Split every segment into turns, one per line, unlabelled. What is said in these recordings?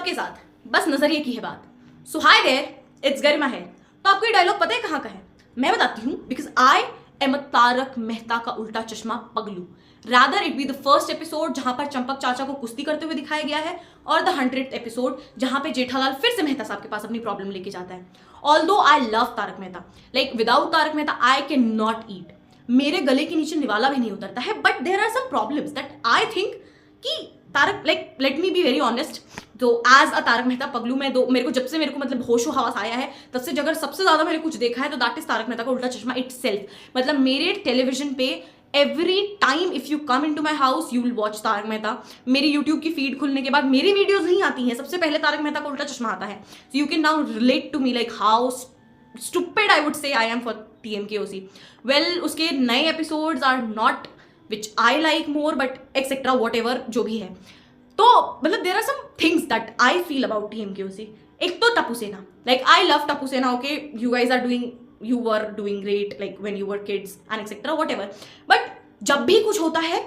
Dialogue के साथ, बस नजरिए की है बात। सो हाय देयर, इट्स गरिमा है। तो आपको ये डायलॉग पता है कहाँ का है? मैं बताती हूँ, because I am a Taarak Mehta का उल्टा चश्मा पगलू। Rather it be the first episode जहां पर चंपक चाचा को कुश्ती करते हुए दिखाया गया है, और द 100th एपिसोड जहां पे जेठालाल फिर से मेहता साहब के पास अपनी प्रॉब्लम लेके जाता है। Although I love Tarak Mehta, like without Taarak Mehta I can not eat. मेरे गले के नीचे निवाला भी नहीं उतरता है, but there are some problems that I think कि Taarak, like let me be very honest, तो एज अ तारक मेहता पगलू में दो मेरे को मतलब होशो हवास आया है, तब से अगर सबसे ज्यादा मैंने कुछ देखा है तो दैट इज तारक मेहता का उल्टा चश्मा इटसेल्फ। मतलब मेरे टेलीविजन पे every time if you come in to my house you will watch Tarak Mehta. मेरी यूट्यूब की फीड खुलने के बाद मेरी वीडियोज नहीं आती हैं, सबसे पहले तारक मेहता का उल्टा चश्मा आता है। So you can now relate to me like how stupid I would say I am for TMKOC. Well, उसके नए episodes are not which I like more, but etcetera what ever जो भी है। तो मतलब there are some things that I feel about TMKOC। एक तो टप्पू सेना, like I love Tappu Sena, okay you guys are doing, you were doing great like when you were kids and etcetera what ever, but जब भी कुछ होता है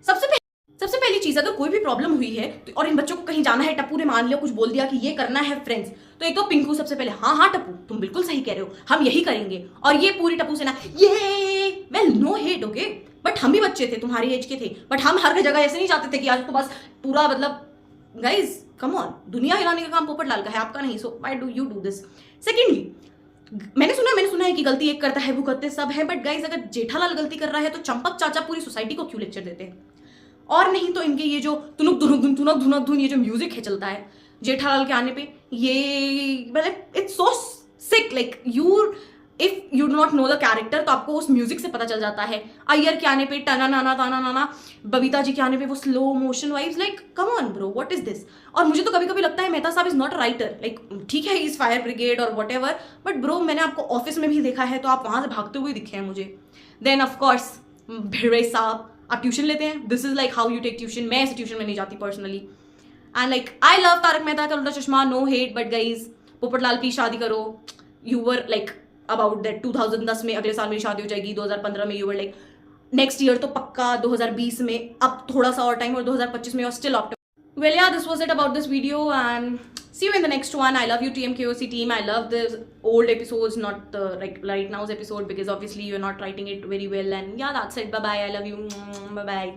सबसे पहली चीज, अगर कोई भी प्रॉब्लम हुई है तो, और इन बच्चों को कहीं जाना है, टप्पू ने मान लिया कुछ बोल दिया कि ये करना है फ्रेंड्स, तो एक तो पिंकू सबसे पहले हाँ टप्पू तुम बिल्कुल सही कह रहे हो, हम यही करेंगे, और ये पूरी टप्पू सेना ये well no hate okay, but हम भी बच्चे थे, तुम्हारी एज के थे, बट हम हर जगह ऐसे नहीं जाते थे कि आज तो बस पूरा मतलब गाइज कम ऑन, दुनिया हिलाने का काम पोपट लाल का है, आपका नहीं। So why do you do this? Secondly, मैंने सुना है कि गलती एक करता है वो करते सब है, बट गाइज अगर जेठालाल गलती कर रहा है तो चंपक चाचा पूरी सोसाइटी को क्यों लेक्चर देते हैं? और नहीं तो इनके ये जो तुनुक धुनुक धुन ये जो म्यूजिक है चलता है जेठालाल के आने पे, ये मतलब it's so sick, like you if you do not know the character तो आपको उस म्यूजिक से पता चल जाता है। अय्यर के आने पे टना नाना ताना नाना, बबीता जी के आने पे वो slow motion vibes, like come on bro what is this? और मुझे तो कभी कभी लगता है मेहता साहब is not a writer, like ठीक है इज फायर ब्रिगेड और वट एवर, बट ब्रो मैंने आपको ऑफिस में भी देखा है तो आप वहां से भागते हुए दिखे हैं मुझे। देन ऑफकोर्स भिड़े साहब, आप ट्यूशन लेते हैं, this is like how you take tuition. मैं ऐसे ट्यूशन में नहीं जाती personally, and like I love Tarak Mehta का Ooltah Chashmah, no hate, but guys Popatlal please शादी करो। You were like about that 2010 में, अगले साल मेरी शादी हो जाएगी, 2015 में you were like next year तो पक्का, 2020 में अब थोड़ा सा और टाइम, और 2025 में still optimistic. Well, yeah, this was it about this video, and see you in the next one. I love you, TMKOC team. I love the old episodes, not the like right now's episode, because obviously you're not writing it very well. And yeah, that's it. Bye bye. I love you. Bye bye.